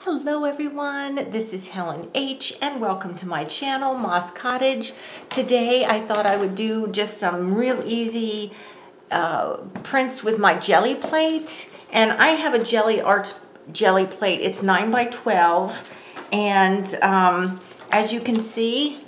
Hello everyone, this is Helen H and welcome to my channel, Moss Cottage. Today I thought I would do just some real easy prints with my Gelli plate. And I have a Gelli Arts Gelli plate. It's 9 by 12 and as you can see,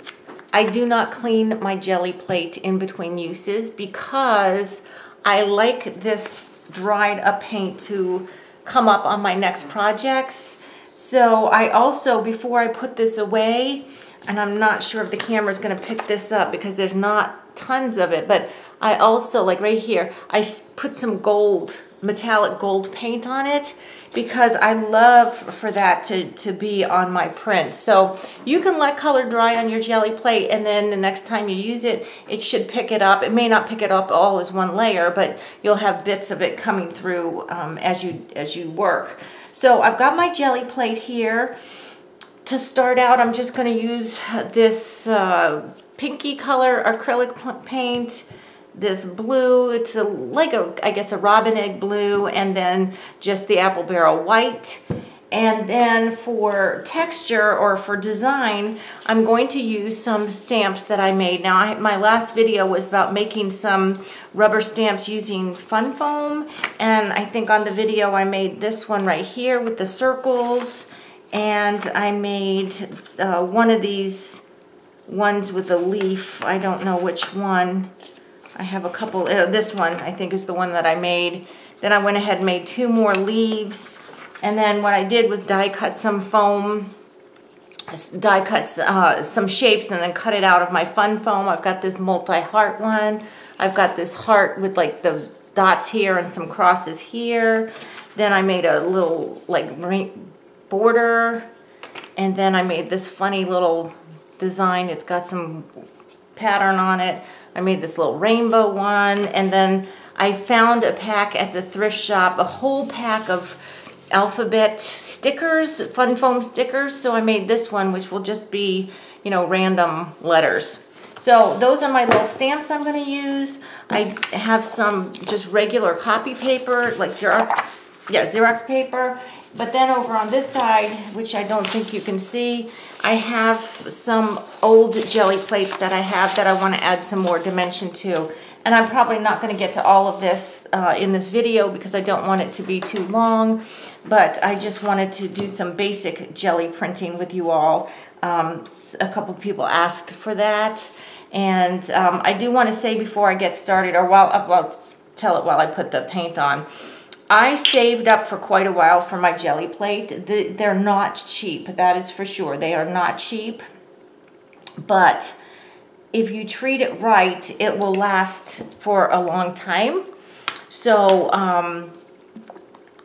I do not clean my Gelli plate in between uses because I like this dried up paint to come up on my next projects. So I also, before I put this away, and I'm not sure if the camera is going to pick this up because there's not tons of it, but I also, like right here, I put some gold, metallic gold paint on it because I love for that to be on my print. So you can let color dry on your Gelli plate, and then the next time you use it, it should pick it up. It may not pick it up all as one layer, but you'll have bits of it coming through as you work. So I've got my Gelli plate here. To start out, I'm just going to use this pinky color acrylic paint. This blue, it's I guess a robin egg blue, and then just the apple barrel white. And then for texture or for design, I'm going to use some stamps that I made. Now, my last video was about making some rubber stamps using fun foam, and I think on the video I made this one right here with the circles, and I made one of these ones with a leaf. I don't know which one. I have a couple. This one I think is the one that I made. Then I went ahead and made two more leaves. And then what I did was die cut some foam, die cut some shapes, and then cut it out of my fun foam. I've got this multi-heart one. I've got this heart with like the dots here and some crosses here. Then I made a little like border. And then I made this funny little design. It's got some pattern on it. I made this little rainbow one, and then I found a pack at the thrift shop, a whole pack of alphabet stickers, fun foam stickers. So I made this one, which will just be, you know, random letters. So those are my little stamps I'm going to use. I have some just regular copy paper, like Xerox paper. But then over on this side, which I don't think you can see, I have some old Gelli plates that I have that I want to add some more dimension to. And I'm probably not going to get to all of this in this video because I don't want it to be too long. But I just wanted to do some basic Gelli printing with you all. A couple people asked for that. And I do want to say before I get started, or I'll tell it while I put the paint on. I saved up for quite a while for my Gelli plate. They're not cheap, that is for sure. They are not cheap, but if you treat it right, it will last for a long time. So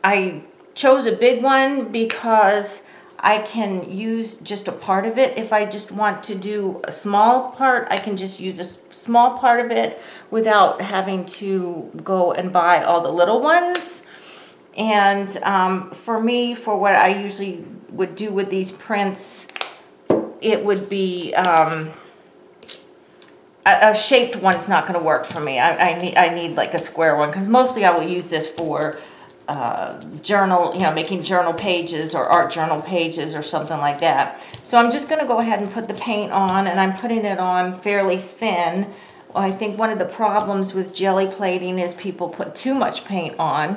I chose a big one because I can use just a part of it. If I just want to do a small part, I can just use a small part of it without having to go and buy all the little ones. And for me, for what I usually would do with these prints, it would be a shaped one's not going to work for me. I need like a square one, because mostly I will use this for journal, you know, making journal pages or art journal pages or something like that. So I'm just going to go ahead and put the paint on, and I'm putting it on fairly thin. Well, I think one of the problems with Gelli plating is people put too much paint on.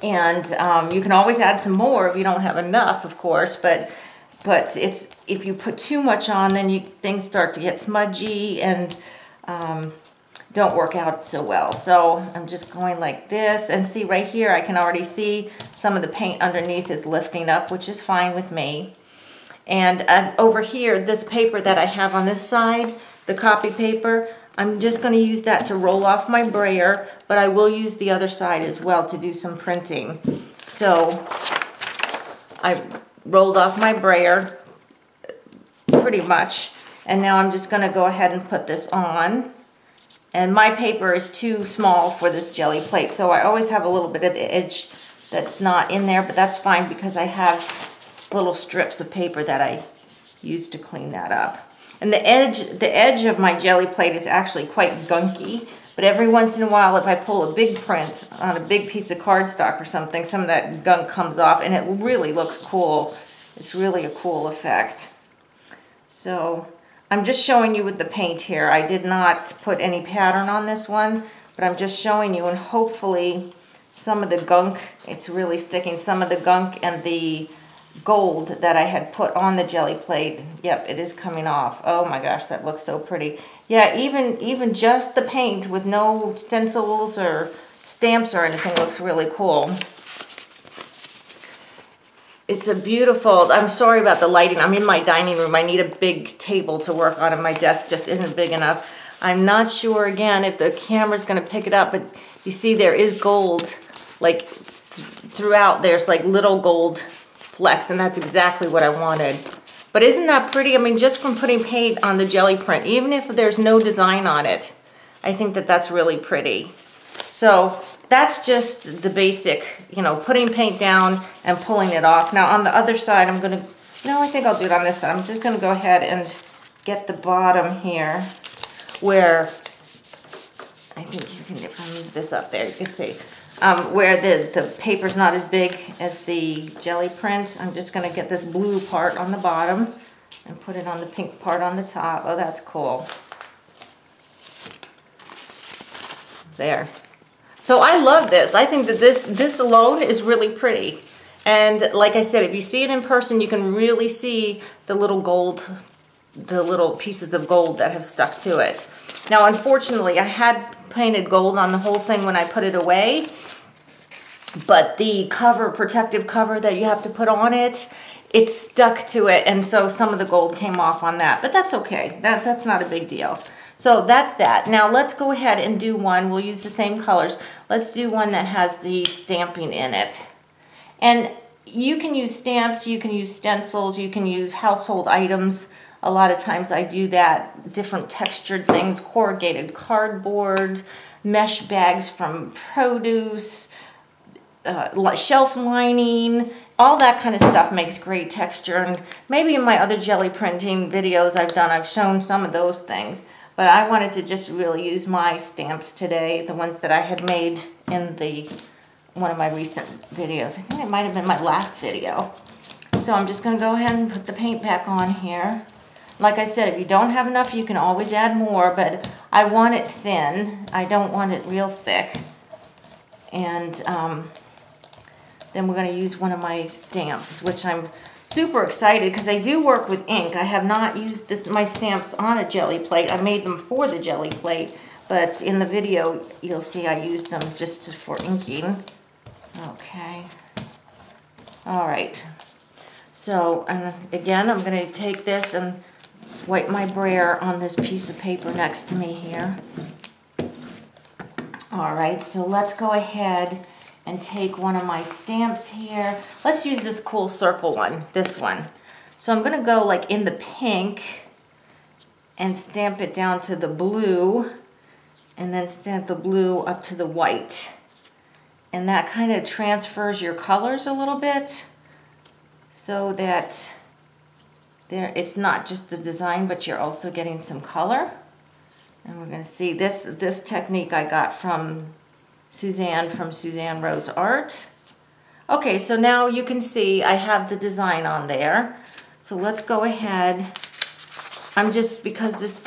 And you can always add some more if you don't have enough, of course, but it's, if you put too much on, then things start to get smudgy and don't work out so well. So I'm just going like this, and see right here, I can already see some of the paint underneath is lifting up, which is fine with me. And over here, this paper that I have on this side, the copy paper, I'm just going to use that to roll off my brayer, but I will use the other side as well to do some printing. So I rolled off my brayer pretty much, and now I'm just going to go ahead and put this on. And my paper is too small for this Gelli plate, so I always have a little bit of the edge that's not in there, but that's fine because I have little strips of paper that I use to clean that up. And the edge of my Gelli plate is actually quite gunky. But every once in a while, if I pull a big print on a big piece of cardstock or something, some of that gunk comes off, and it really looks cool. It's really a cool effect. So I'm just showing you with the paint here. I did not put any pattern on this one, but I'm just showing you, and hopefully some of the gunk, it's really sticking, some of the gunk and the gold that I had put on the jelly plate, yep, it is coming off. Oh my gosh, that looks so pretty. Yeah, even just the paint with no stencils or stamps or anything looks really cool. It's a beautiful, I'm sorry about the lighting. I'm in my dining room. I need a big table to work on, and my desk just isn't big enough. I'm not sure, again, if the camera's going to pick it up, but you see there is gold, like throughout. There's like little gold flecks, and that's exactly what I wanted. But isn't that pretty? I mean, just from putting paint on the jelly print, even if there's no design on it, I think that that's really pretty. So that's just the basic, you know, putting paint down and pulling it off. Now on the other side, I'm gonna, no, I think I'll do it on this side. I'm just gonna go ahead and get the bottom here where, I think you can, if I move this up there, you can see, where the paper's not as big as the jelly print. I'm just gonna get this blue part on the bottom and put it on the pink part on the top. Oh, that's cool. There. So I love this. I think that this alone is really pretty. And like I said, if you see it in person, you can really see the little gold, the little pieces of gold that have stuck to it. Now, unfortunately, I had painted gold on the whole thing when I put it away, but the cover, protective cover that you have to put on it, it stuck to it, and so some of the gold came off on that. But that's okay. That's not a big deal. So that's that. Now let's go ahead and do one. We'll use the same colors. Let's do one that has the stamping in it. And you can use stamps, you can use stencils, you can use household items. A lot of times I do that, different textured things, corrugated cardboard, mesh bags from produce, shelf lining, all that kind of stuff makes great texture. And maybe in my other jelly printing videos I've shown some of those things. But I wanted to just really use my stamps today, the ones that I had made in one of my recent videos. I think it might have been my last video. So I'm just going to go ahead and put the paint back on here. Like I said, if you don't have enough, you can always add more, but I want it thin. I don't want it real thick. And then we're going to use one of my stamps, which I'm super excited because I do work with ink. I have not used my stamps on a jelly plate. I made them for the jelly plate, but in the video you'll see I used them just for inking. Okay. All right. So again, I'm going to take this and wipe my brayer on this piece of paper next to me here. All right, so let's go ahead and take one of my stamps here. Let's use this cool circle one, this one. So I'm gonna go like in the pink and stamp it down to the blue, and then stamp the blue up to the white. And that kind of transfers your colors a little bit so that it's not just the design, but you're also getting some color. And we're gonna see this technique I got from Suzanne from Suzanne Rose Art. Okay, so now you can see I have the design on there. So let's go ahead. I'm just, because this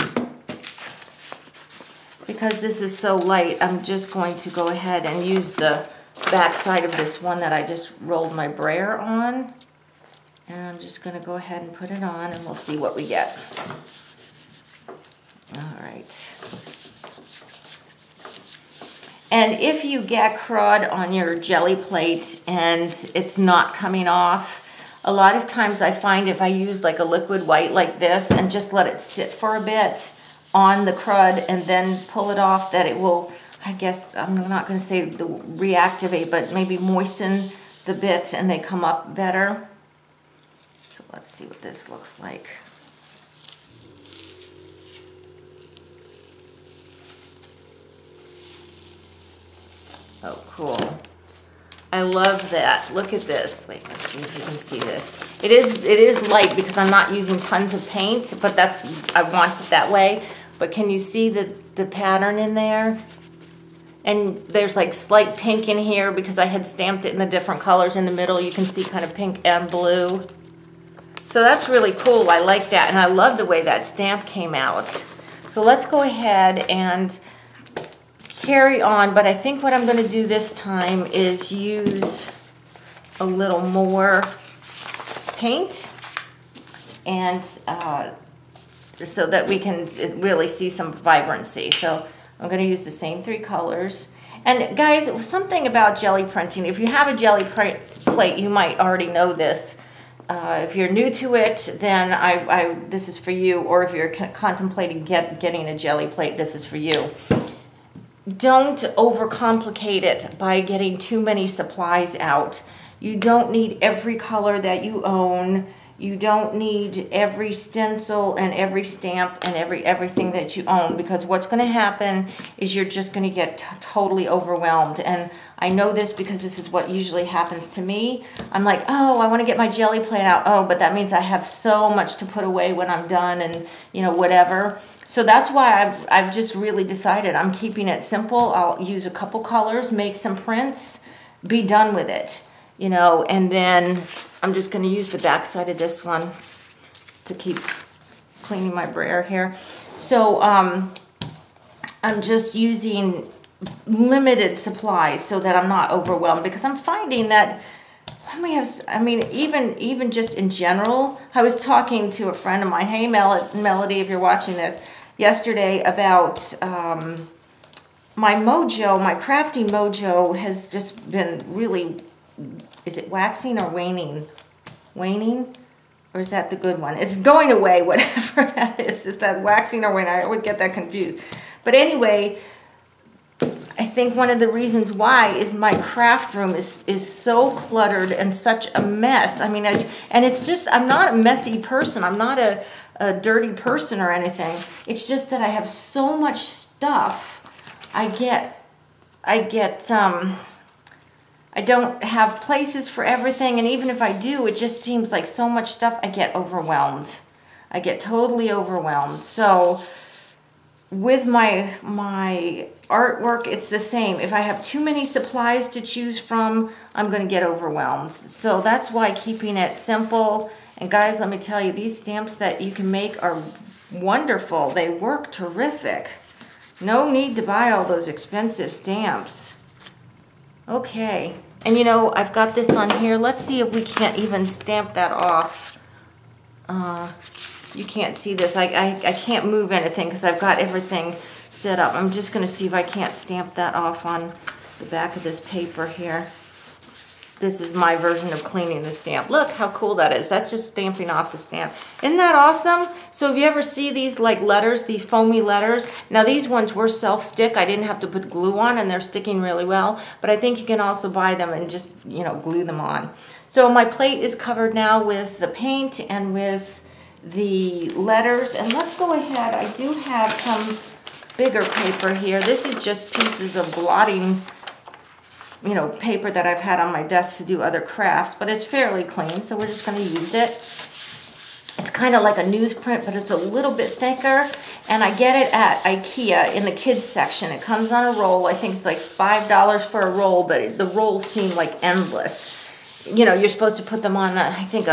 is so light, I'm just going to go ahead and use the back side of this one that I just rolled my brayer on. And I'm just gonna go ahead and put it on, and we'll see what we get. All right. And if you get crud on your jelly plate and it's not coming off, a lot of times I find if I use like a liquid white like this and just let it sit for a bit on the crud and then pull it off, that it will, I guess, I'm not going to say reactivate, but maybe moisten the bits and they come up better. So let's see what this looks like. Oh, cool. I love that. Look at this. Wait, let's see if you can see this. It is light because I'm not using tons of paint, but I want it that way. But can you see the pattern in there? And there's like slight pink in here because I had stamped it in the different colors in the middle. You can see kind of pink and blue. So that's really cool. I like that. And I love the way that stamp came out. So let's go ahead and carry on. But I think what I'm going to do this time is use a little more paint. And so that we can really see some vibrancy. So I'm going to use the same 3 colors. And guys, something about jelly printing. If you have a jelly plate, you might already know this. If you're new to it, then this is for you. Or if you're contemplating getting a jelly plate, this is for you. Don't overcomplicate it by getting too many supplies out. You don't need every color that you own. You don't need every stencil and every stamp and everything that you own, because what's going to happen is you're just going to get totally overwhelmed. And I know this because this is what usually happens to me. I'm like, oh, I want to get my jelly plate out. Oh, but that means I have so much to put away when I'm done and, you know, whatever. So that's why I've just really decided I'm keeping it simple. I'll use a couple colors, make some prints, be done with it. You know, and then I'm just going to use the back side of this one to keep cleaning my brayer here. So I'm just using limited supplies so that I'm not overwhelmed, because I'm finding that I mean, even just in general, I was talking to a friend of mine, hey Melody, if you're watching this, yesterday about my mojo, my crafting mojo has just been really, is it waxing or waning? Waning? Or is that the good one? It's going away, whatever that is. Is that waxing or waning? I always get that confused. But anyway, I think one of the reasons why is my craft room is so cluttered and such a mess. I mean, and it's just, I'm not a messy person. I'm not a dirty person or anything. It's just that I have so much stuff. I don't have places for everything, and even if I do, it just seems like so much stuff, I get overwhelmed. I get totally overwhelmed. So with my artwork, it's the same. If I have too many supplies to choose from, I'm going to get overwhelmed. So that's why keeping it simple. And guys, let me tell you, these stamps that you can make are wonderful. They work terrific. No need to buy all those expensive stamps. Okay. And you know, I've got this on here. Let's see if we can't even stamp that off. You can't see this. I can't move anything because I've got everything set up. I'm just going to see if I can't stamp that off on the back of this paper here. This is my version of cleaning the stamp. Look how cool that is. That's just stamping off the stamp. Isn't that awesome? So if you ever see these like letters, these foamy letters, now these ones were self-stick. I didn't have to put glue on, and they're sticking really well. But I think you can also buy them and just, you know, glue them on. So my plate is covered now with the paint and with the letters. And let's go ahead. I do have some bigger paper here. This is just pieces of blotting, you know, paper that I've had on my desk to do other crafts, but it's fairly clean, so we're just going to use it. It's kind of like a newsprint, but it's a little bit thicker, and I get it at IKEA in the kids section. It comes on a roll. I think it's like $5 for a roll, but the rolls seem like endless. You know, you're supposed to put them on, I think,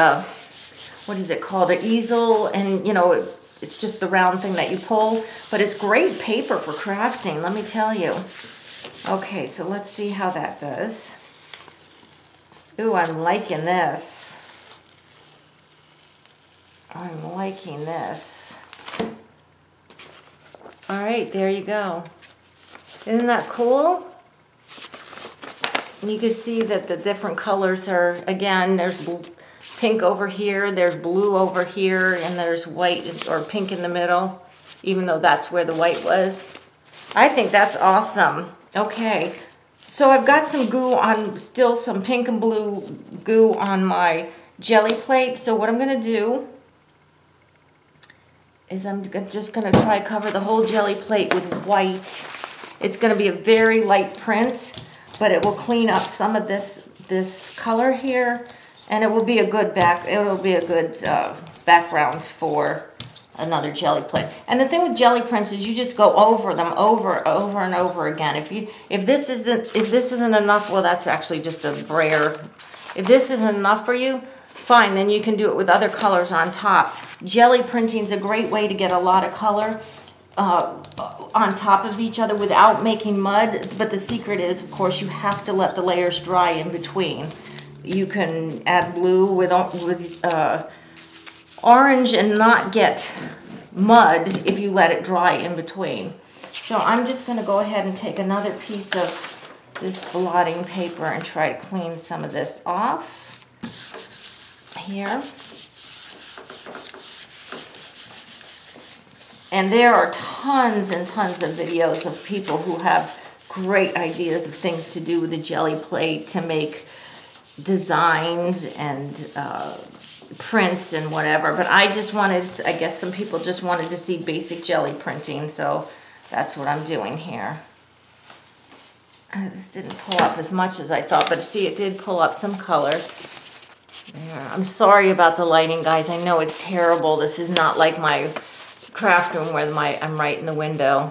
what is it called, an easel, and, you know, it's just the round thing that you pull, but it's great paper for crafting, let me tell you. Okay, so let's see how that does. Ooh, I'm liking this. I'm liking this. All right, there you go. Isn't that cool? And you can see that the different colors are, again, there's pink over here, there's blue over here, and there's white or pink in the middle, even though that's where the white was. I think that's awesome. Okay, so I've got some goo on, still some pink and blue goo on my jelly plate. So what I'm going to do is I'm just going to try cover the whole jelly plate with white. It's going to be a very light print, but it will clean up some of this color here, and it will be a good background for another jelly plate. And the thing with jelly prints is you just go over them over and over again. If this isn't enough, well, that's actually just a brayer. If this isn't enough for you, fine, then you can do it with other colors on top. Jelly printing is a great way to get a lot of color on top of each other without making mud, but the secret is, of course, you have to let the layers dry in between. You can add blue with orange and not get mud if you let it dry in between. So I'm just going to go ahead and take another piece of this blotting paper and try to clean some of this off here. And there are tons and tons of videos of people who have great ideas of things to do with a jelly plate to make designs and prints and whatever. But I just wanted, I guess some people just wanted to see basic jelly printing, so that's what I'm doing here. This didn't pull up as much as I thought, but see, it did pull up some color. There. I'm sorry about the lighting, guys. I know it's terrible. This is not like my craft room where I'm right in the window.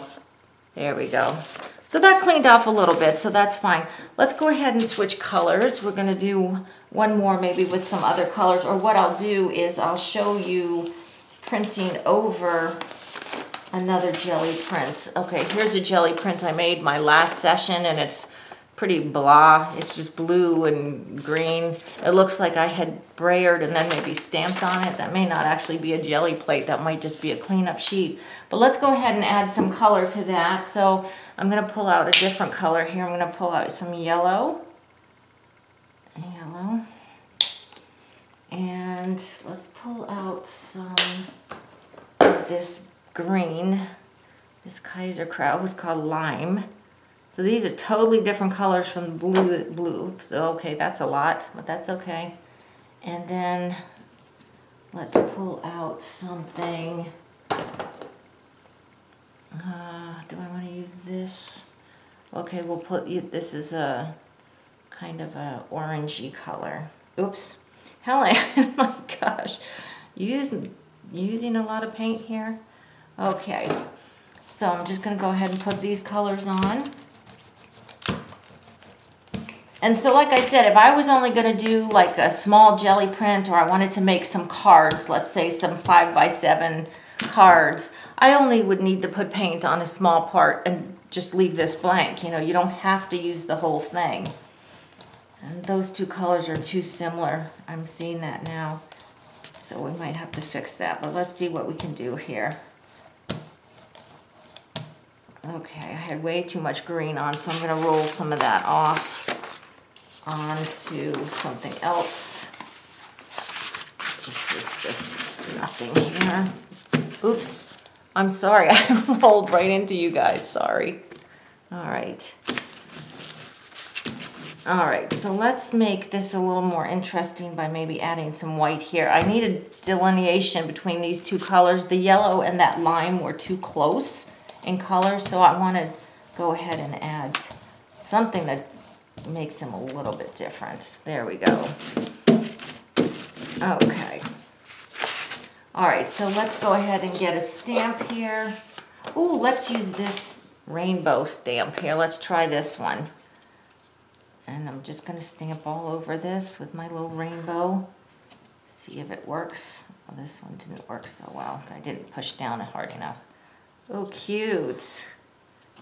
There we go. So that cleaned off a little bit, so that's fine. Let's go ahead and switch colors. We're going to do one more maybe with some other colors, or what I'll do is I'll show you printing over another jelly print. Okay, here's a jelly print I made my last session, and it's pretty blah. It's just blue and green. It looks like I had brayered and then maybe stamped on it. That may not actually be a jelly plate. That might just be a cleanup sheet. But let's go ahead and add some color to that. So I'm going to pull out a different color here. I'm going to pull out some yellow. And let's pull out some of this green. This Kaiser Kraut was called lime. So these are totally different colors from the blue. So okay, that's a lot, but that's okay. And then let's pull out something. Do I want to use this? Okay, we'll put you. This is a kind of a orangey color. Oops, Helen! Oh my gosh, using a lot of paint here. Okay, so I'm just going to go ahead and put these colors on. And so like I said, if I was only going to do like a small jelly print, or I wanted to make some cards, let's say some 5x7 cards, I only would need to put paint on a small part and just leave this blank. You know, you don't have to use the whole thing. And those two colors are too similar. I'm seeing that now. So we might have to fix that, but let's see what we can do here. Okay, I had way too much green on, so I'm going to roll some of that off onto something else. This is just nothing here. Oops, I'm sorry, I rolled right into you guys, sorry. All right. All right, so let's make this a little more interesting by maybe adding some white here. I need a delineation between these two colors. The yellow and that lime were too close in color, so I want to go ahead and add something that makes them a little bit different. There we go. Okay. All right, so let's go ahead and get a stamp here. Ooh, let's use this rainbow stamp here. Let's try this one. And I'm just going to stamp all over this with my little rainbow. See if it works. Oh, this one didn't work so well. I didn't push down hard enough. Oh, cute.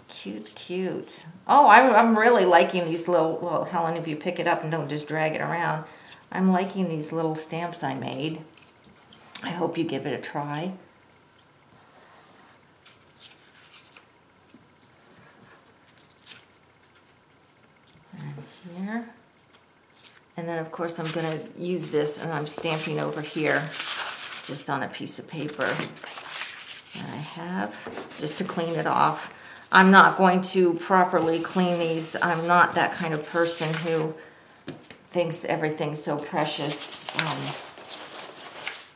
Cute, cute. Oh, I'm really liking these little, well, Helen, if you pick it up and don't just drag it around, I'm liking these little stamps I made. I hope you give it a try. And here. And then, of course, I'm going to use this, and I'm stamping over here just on a piece of paper that I have, just to clean it off. I'm not going to properly clean these. I'm not that kind of person who thinks everything's so precious.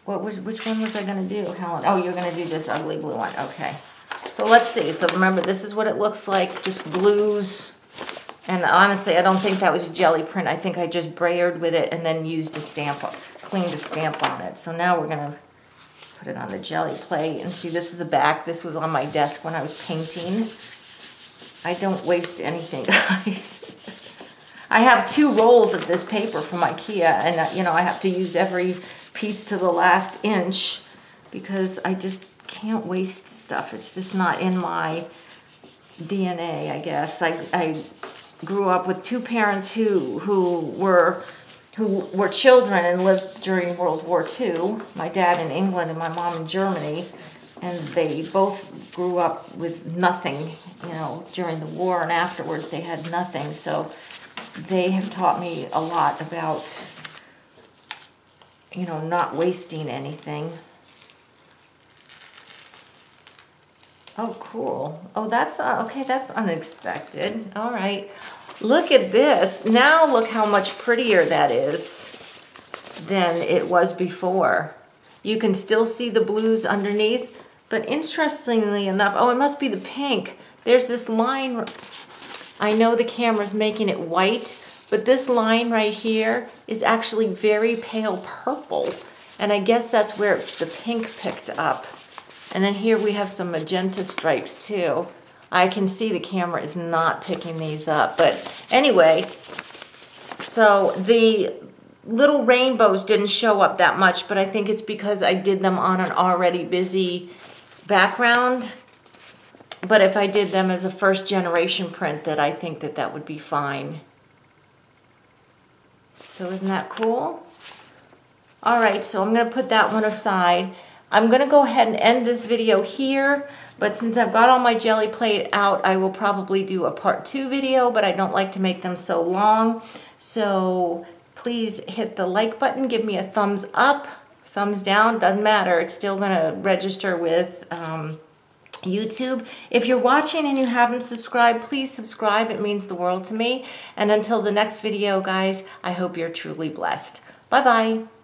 Which one was I going to do, Helen? Oh, you're going to do this ugly blue one. Okay. So let's see. So remember, this is what it looks like, just blues. And honestly, I don't think that was a jelly print. I think I just brayered with it and then used a stamp, cleaned a stamp on it. So now we're going to put it on the Gelli plate. And see, this is the back. This was on my desk when I was painting. I don't waste anything, guys. I have 2 rolls of this paper from IKEA, and you know, I have to use every piece to the last inch because I just can't waste stuff. It's just not in my DNA, I guess. I grew up with 2 parents who were children and lived during World War II. My dad in England and my mom in Germany. And they both grew up with nothing, you know, during the war and afterwards they had nothing. So they have taught me a lot about, you know, not wasting anything. Oh, cool. Oh, that's, okay, that's unexpected. All right. Look at this. Now look how much prettier that is than it was before. You can still see the blues underneath. But interestingly enough, oh, it must be the pink. There's this line. I know the camera's making it white, but this line right here is actually very pale purple. And I guess that's where the pink picked up. And then here we have some magenta stripes too. I can see the camera is not picking these up. But anyway, so the little rainbows didn't show up that much, but I think it's because I did them on an already busy background. But if I did them as a first generation print, that I think that that would be fine. So isn't that cool? All right, so I'm going to put that one aside. I'm going to go ahead and end this video here, but since I've got all my Gelli plate out, I will probably do a part 2 video, but I don't like to make them so long. So please hit the like button, give me a thumbs up, thumbs down, doesn't matter. It's still going to register with YouTube. If you're watching and you haven't subscribed, please subscribe. It means the world to me. And until the next video, guys, I hope you're truly blessed. Bye-bye.